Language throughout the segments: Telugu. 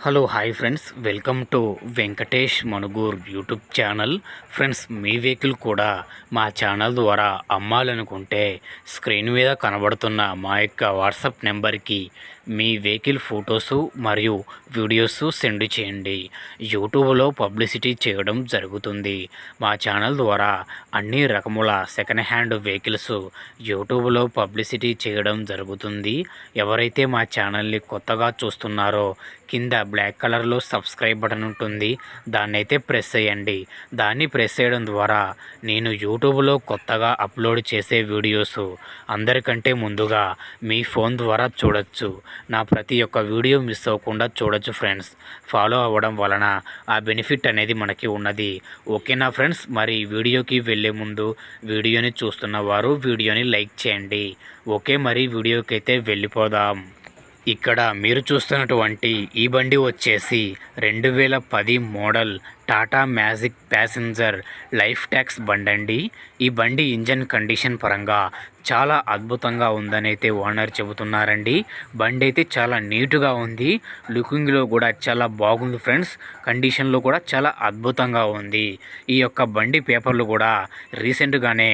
Hello hi friends, welcome to Venkatesh Manugur YouTube channel. Friends, me vehicle కూడా మా ఛానల్ ద్వారా అమ్మాలనుకుంటే స్క్రీన్ మీద కనబడుతున్న మా యొక్క వాట్సాప్ నెంబర్కి మీ వెహికల్ ఫొటోసు మరియు వీడియోస్ సెండ్ చేయండి. యూట్యూబ్లో పబ్లిసిటీ చేయడం జరుగుతుంది. మా ఛానల్ ద్వారా అన్ని రకముల సెకండ్ హ్యాండ్ వెహికల్స్ యూట్యూబ్లో పబ్లిసిటీ చేయడం జరుగుతుంది. ఎవరైతే మా ఛానల్ని కొత్తగా చూస్తున్నారో కింద బ్లాక్ కలర్లో సబ్స్క్రైబ్ బటన్ ఉంటుంది, దాన్ని అయితే ప్రెస్ చేయండి. దాన్ని ప్రెస్ చేయడం ద్వారా నేను యూట్యూబ్లో కొత్తగా అప్లోడ్ చేసే వీడియోస్ అందరికంటే ముందుగా మీ ఫోన్ ద్వారా చూడొచ్చు. నా ప్రతి ఒక్క వీడియో మిస్ అవ్వకుండా చూడొచ్చు ఫ్రెండ్స్. ఫాలో అవ్వడం వలన ఆ బెనిఫిట్ అనేది మనకి ఉన్నది. ఓకేనా ఫ్రెండ్స్? మరి వీడియోకి వెళ్ళే ముందు వీడియోని చూస్తున్న వారు వీడియోని లైక్ చేయండి. ఓకే, మరి వీడియోకి అయితే వెళ్ళిపోదాం. ఇక్కడ మీరు చూస్తున్నటువంటి ఈ బండి వచ్చేసి 2010 model Tata magic passenger life tax బండి అండి. ఈ బండి ఇంజన్ కండిషన్ పరంగా చాలా అద్భుతంగా ఉందని అయితే ఓనర్ చెబుతున్నారండి. బండి అయితే చాలా నీట్గా ఉంది, లుకింగ్లో కూడా చాలా బాగుంది ఫ్రెండ్స్. కండిషన్లో కూడా చాలా అద్భుతంగా ఉంది. ఈ యొక్క బండి పేపర్లు కూడా రీసెంట్గానే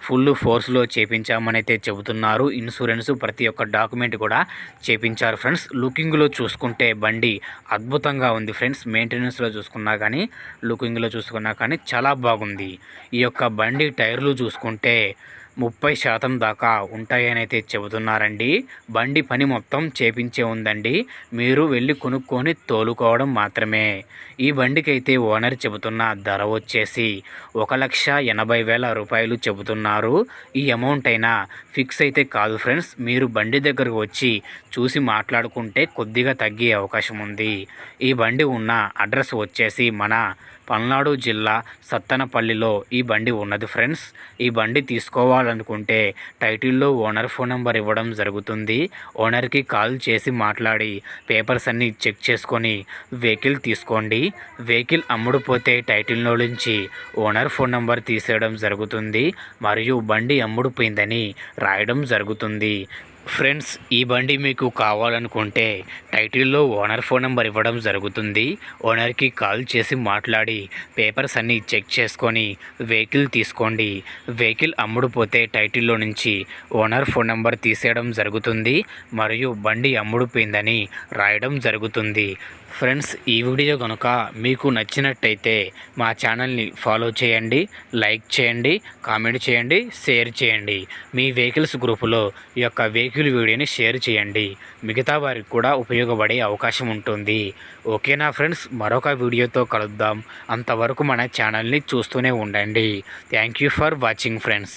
ఫుల్ ఫోర్స్లో చేపించామని అయితే చెబుతున్నారు. ఇన్సూరెన్స్ ప్రతి ఒక్క డాక్యుమెంట్ కూడా చేపించారు ఫ్రెండ్స్. లుకింగ్లో చూసుకుంటే బండి అద్భుతంగా ఉంది ఫ్రెండ్స్. మెయింటెనెన్స్లో చూసుకున్నా కానీ లుకింగ్లో చూసుకున్నా కానీ చాలా బాగుంది. ఈ యొక్క బండి టైర్లు చూసుకుంటే 30% దాకా ఉంటాయని అయితే చెబుతున్నారండి. బండి పని మొత్తం చేపించే ఉందండి, మీరు వెళ్ళి కొనుక్కొని తోలుకోవడం మాత్రమే. ఈ బండికి అయితే ఓనర్ చెబుతున్న ధర వచ్చేసి 1,80,000 రూపాయలు చెబుతున్నారు. ఈ అమౌంట్ అయినా ఫిక్స్ అయితే కాదు ఫ్రెండ్స్. మీరు బండి దగ్గరకు వచ్చి చూసి మాట్లాడుకుంటే కొద్దిగా తగ్గే అవకాశం ఉంది. ఈ బండి ఉన్న అడ్రస్ వచ్చేసి మన పల్నాడు జిల్లా సత్తెనపల్లిలో ఈ బండి ఉన్నది ఫ్రెండ్స్. ఈ బండి తీసుకోవాలనుకుంటే టైటిల్లో ఓనర్ ఫోన్ నెంబర్ ఇవ్వడం జరుగుతుంది. ఓనర్కి కాల్ చేసి మాట్లాడి పేపర్స్ అన్నీ చెక్ చేసుకొని వెహికల్ తీసుకోండి. వెహికల్ అమ్ముడుపోతే టైటిల్లో నుంచి ఓనర్ ఫోన్ నెంబర్ తీసేయడం జరుగుతుంది మరియు బండి అమ్ముడుపోయిందని రాయడం జరుగుతుంది. ఫ్రెండ్స్, ఈ బండి మీకు కావాలనుకుంటే టైటిల్లో ఓనర్ ఫోన్ నెంబర్ ఇవ్వడం జరుగుతుంది. ఓనర్కి కాల్ చేసి మాట్లాడి పేపర్స్ అన్నీ చెక్ చేసుకొని వెహికల్ తీసుకోండి. వెహికల్ అమ్ముడుపోతే టైటిల్లో నుంచి ఓనర్ ఫోన్ నెంబర్ తీసేయడం జరుగుతుంది మరియు బండి అమ్ముడుపోయిందని రాయడం జరుగుతుంది. ఫ్రెండ్స్, ఈ వీడియో కనుక మీకు నచ్చినట్టయితే మా ఛానల్ని ఫాలో చేయండి, లైక్ చేయండి, కామెంట్ చేయండి, షేర్ చేయండి. మీ వెహికల్స్ గ్రూపులో ఈ యొక్క వెహికల్ వీడియోని షేర్ చేయండి. మిగతా వారికి కూడా ఉపయోగపడే అవకాశం ఉంటుంది. ఓకేనా ఫ్రెండ్స్? మరొక వీడియోతో కలుద్దాం. అంతవరకు మన ఛానల్ని చూస్తూనే ఉండండి. Thank you for watching friends.